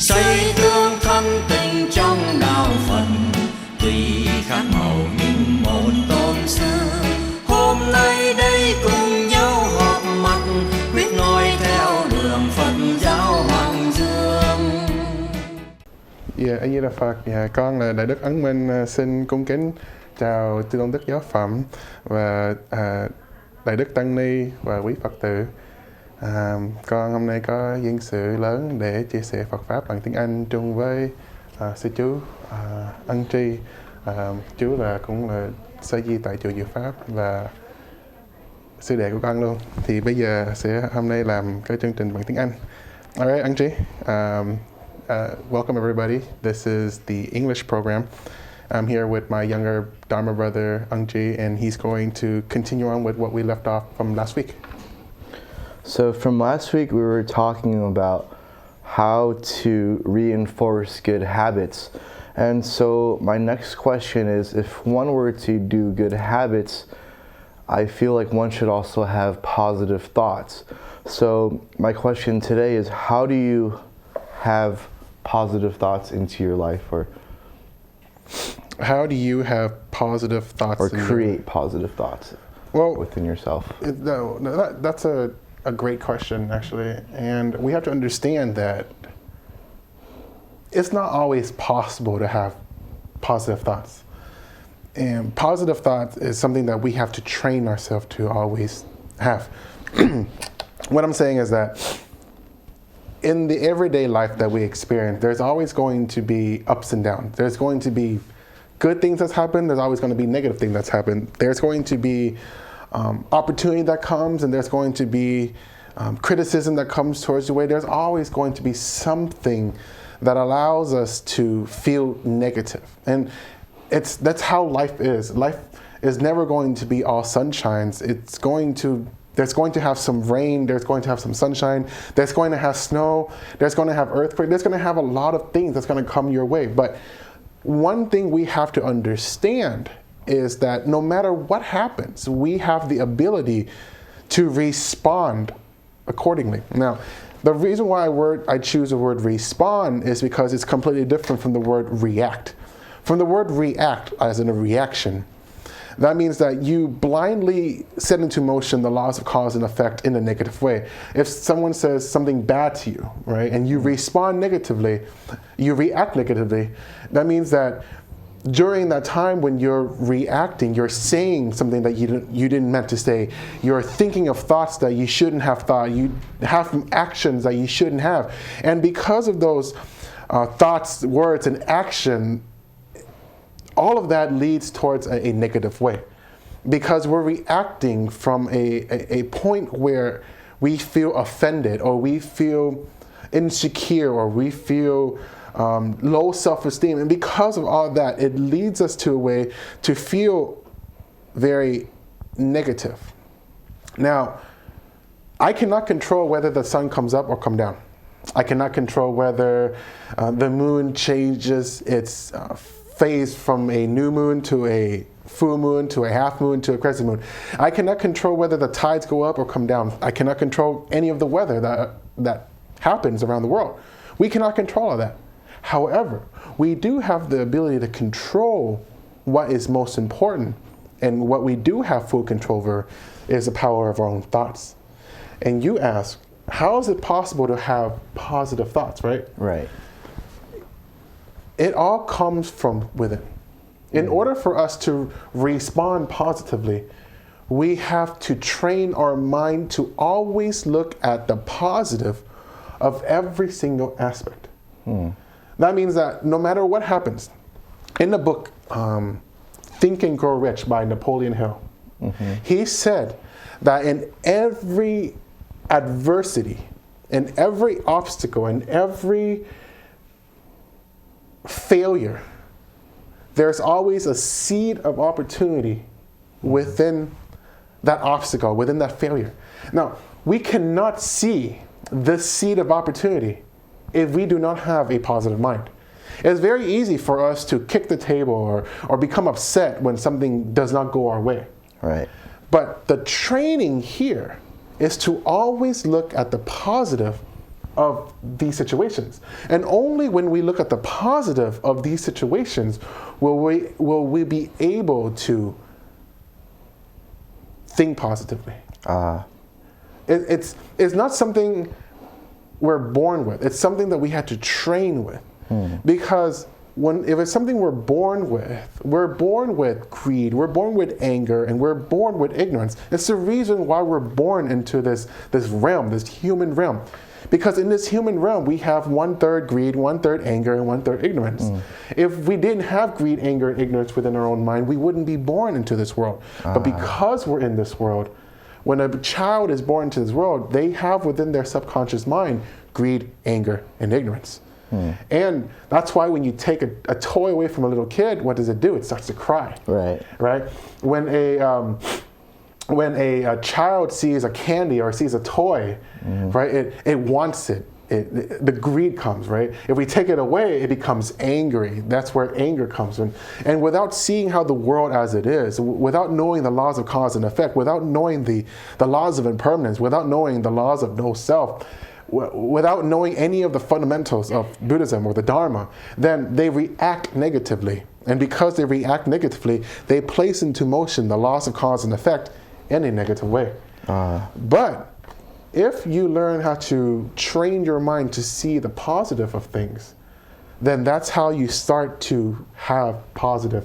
xây tương thân tình trong đạo Phật, tùy khác màu nhưng một tôn sư. Hôm nay đây cùng nhau họp mặt, quyết noi theo đường Phật giáo Hoàng Dương. A Di Đà Phật. Con là Đại Đức Ấn Minh, xin cung kính chào chư tôn đức giáo phẩm và Đại Đức Tăng Ni và quý Phật tử. Con hôm nay có duyên sự lớn để chia sẻ Phật Pháp bằng tiếng Anh chung với sư chú Ân Tri. Chú cũng là sa di tại chùa Diệu Pháp và sư đệ của con luôn. Thì bây giờ sẽ hôm nay làm cái chương trình bằng tiếng Anh. Alright, Ân Tri. Welcome everybody. This is the English program. I'm here with my younger Dharma brother Angji, and he's going to continue on with what we left off from last week. So from last week we were talking about how to reinforce good habits. And so my next question is, if one were to do good habits, I feel like one should also have positive thoughts. So my question today is, how do you have positive thoughts into your life, or how do you have positive thoughts or create positive thoughts within yourself? That's a great question, actually. And we have to understand that it's not always possible to have positive thoughts. And positive thoughts is something that we have to train ourselves to always have. What I'm saying is that in the everyday life that we experience, there's always going to be ups and downs. There's going to be good things that's happened. There's always going to be negative things that's happened. There's going to be opportunity that comes, and there's going to be criticism that comes towards your way. There's always going to be something that allows us to feel negative. And that's how life is. Life is never going to be all sunshines. There's going to have some rain, there's going to have some sunshine, there's going to have snow, there's going to have earthquake, there's going to have a lot of things that's going to come your way. But one thing we have to understand is that no matter what happens, we have the ability to respond accordingly. Now, the reason why I choose the word respond is because it's completely different from the word react. From the word react, as in a reaction, that means that you blindly set into motion the laws of cause and effect in a negative way. If someone says something bad to you, right, and you respond negatively, you react negatively, that means that during that time when you're reacting, you're saying something that you didn't meant to say. You're thinking of thoughts that you shouldn't have thought. You have actions that you shouldn't have. And because of those thoughts, words, and action, all of that leads towards a negative way, because we're reacting from a point where we feel offended, or we feel insecure, or we feel low self-esteem. And because of all that, it leads us to a way to feel very negative. Now, I cannot control whether the sun comes up or come down. I cannot control whether the moon changes its phase from a new moon to a full moon to a half moon to a crescent moon. I cannot control whether the tides go up or come down. I cannot control any of the weather that happens around the world. We cannot control all that. However, we do have the ability to control what is most important, and what we do have full control over is the power of our own thoughts. And you ask, how is it possible to have positive thoughts, right? Right. It all comes from within. In order for us to respond positively, we have to train our mind to always look at the positive of every single aspect. That means that no matter what happens, in the book Think and Grow Rich by Napoleon Hill, he said that in every adversity, in every obstacle, in every failure, there's always a seed of opportunity within that obstacle, within that failure. Now, we cannot see this seed of opportunity if we do not have a positive mind. It's very easy for us to kick the table or become upset when something does not go our way. Right. But the training here is to always look at the positive of these situations. And only when we look at the positive of these situations will we be able to think positively. It's not something we're born with. It's something that we had to train with. Because if it's something we're born with greed, we're born with anger, and we're born with ignorance. It's the reason why we're born into this realm, this human realm. Because in this human realm, we have 1/3 greed, 1/3 anger, and 1/3 ignorance. If we didn't have greed, anger, and ignorance within our own mind, we wouldn't be born into this world. But because we're in this world, when a child is born into this world, they have within their subconscious mind greed, anger, and ignorance. And that's why when you take a toy away from a little kid, what does it do? It starts to cry. Right? When a child sees a candy or sees a toy, right, it wants it. The greed comes, right? If we take it away, it becomes angry. That's where anger comes in. And without seeing how the world as it is, without knowing the laws of cause and effect, without knowing the laws of impermanence, without knowing the laws of no self, without knowing any of the fundamentals of Buddhism or the Dharma, then they react negatively. And because they react negatively, they place into motion the laws of cause and effect in a negative way. But if you learn how to train your mind to see the positive of things, then that's how you start to have positive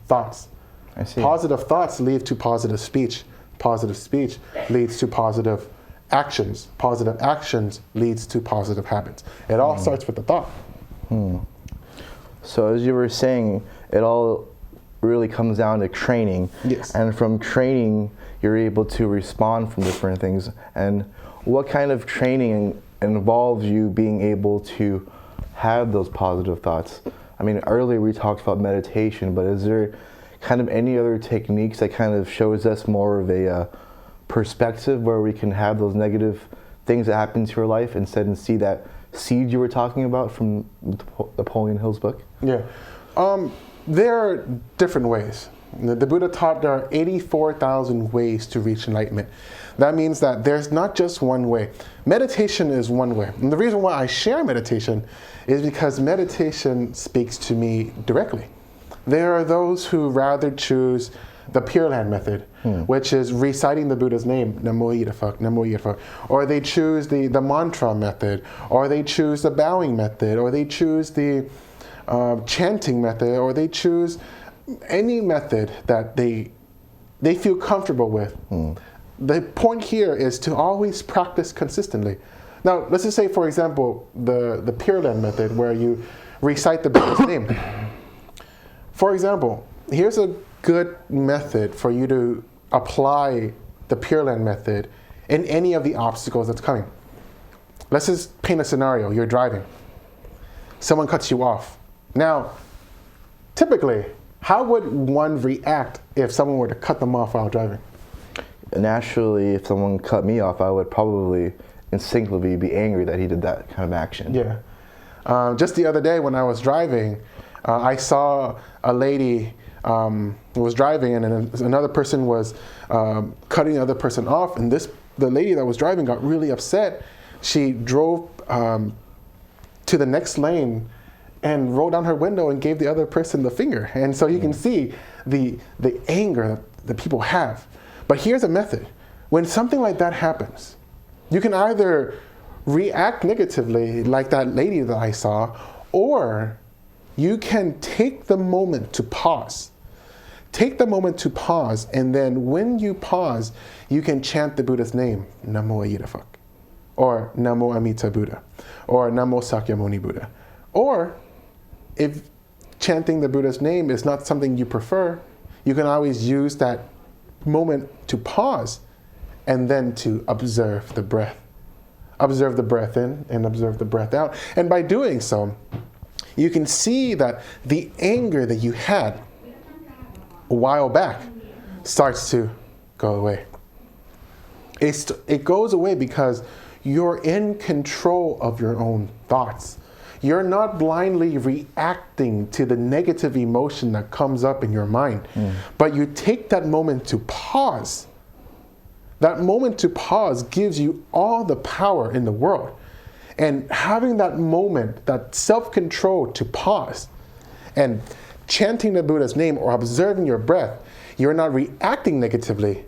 thoughts. I see. Positive thoughts lead to positive speech. Positive speech leads to positive actions. Positive actions leads to positive habits. It all starts with the thought. So as you were saying, it all really comes down to training. Yes. And from training, you're able to respond from different things. And what kind of training involves you being able to have those positive thoughts? I mean, earlier we talked about meditation, but is there kind of any other techniques that kind of shows us more of a perspective where we can have those negative things that happen to your life instead and see that seed you were talking about from Napoleon Hill's book? Yeah. There are different ways. The Buddha taught there are 84,000 ways to reach enlightenment. That means that there's not just one way. Meditation is one way. And the reason why I share meditation is because meditation speaks to me directly. There are those who rather choose the Pure Land method, which is reciting the Buddha's name, Namo Yidafak, Namo Yidafak. Or they choose the mantra method, or they choose the bowing method, or they choose the chanting method, or they choose any method that they feel comfortable with. The point here is to always practice consistently. Now, let's just say, for example, the Pure Land method, where you recite the Buddha's name. For example, here's a good method for you to apply the Pure Land method in any of the obstacles that's coming. Let's just paint a scenario. You're driving. Someone cuts you off. Now, typically, how would one react if someone were to cut them off while driving? Naturally, if someone cut me off, I would probably instinctively be angry that he did that kind of action. Yeah. Just the other day when I was driving, I saw a lady who was driving, and then another person was cutting the other person off, and the lady that was driving got really upset. She drove to the next lane and rolled down her window and gave the other person the finger. And so you can see the anger that people have. But here's a method. When something like that happens, you can either react negatively like that lady that I saw, or you can take the moment to pause. Take the moment to pause, and then when you pause, you can chant the Buddha's name, Namo Yidafak, or Namo Amita Buddha, or Namo Sakyamuni Buddha. Or if chanting the Buddha's name is not something you prefer, you can always use that moment to pause and then to observe the breath. Observe the breath in and observe the breath out. And by doing so, you can see that the anger that you had a while back starts to go away. It goes away because you're in control of your own thoughts. You're not blindly reacting to the negative emotion that comes up in your mind, but you take that moment to pause. That moment to pause gives you all the power in the world. And having that moment, that self-control to pause and chanting the Buddha's name or observing your breath, you're not reacting negatively,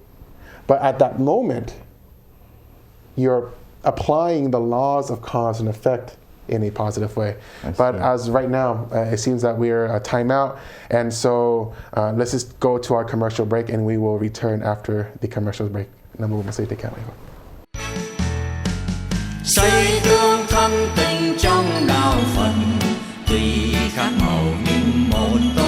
but at that moment, you're applying the laws of cause and effect in a positive way. But as right now, it seems that we're a timeout, and so let's just go to our commercial break, and we will return after the commercial break. Nam mô Bổn Sư Thích Ca Mâu Ni. Xây tương thanh tịnh trong đạo Phật, tùy khác màu nhưng một